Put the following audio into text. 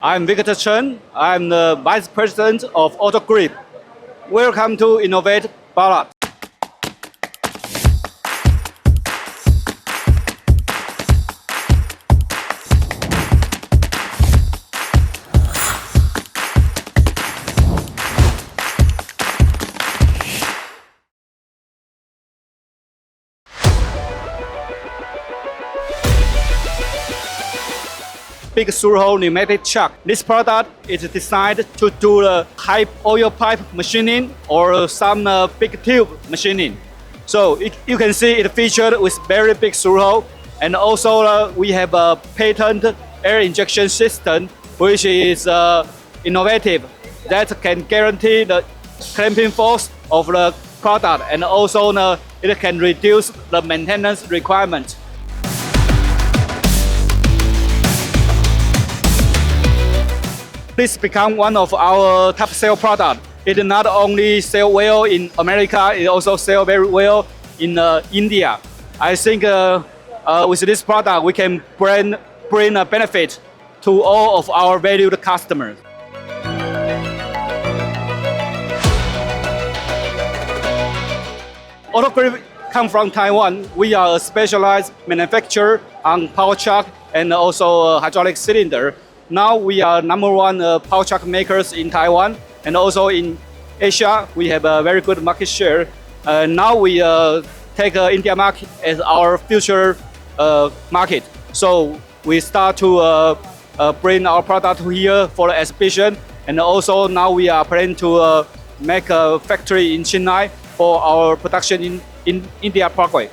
I'm Victor Chen. I'm the Vice President of Autogrip. Welcome to Innovate Product. Big through-hole pneumatic chuck. This product is designed to do the high oil pipe machining or some big tube machining. So you can see it featured with very big through-hole, and also we have a patent air injection system which is innovative that can guarantee the clamping force of the product, and also it can reduce the maintenance requirement. This become one of our top sale product. It not only sell well in America, it also sell very well in India. I think with this product, we can bring a benefit to all of our valued customers. Autogrip come from Taiwan. We are a specialized manufacturer on power chuck and also hydraulic cylinder. Now we are #1 power chuck makers in Taiwan, and also in Asia we have a very good market share. Now we take India market as our future market. So we start to bring our product here for the exhibition, and also now we are planning to make a factory in Chennai for our production in India Parkway.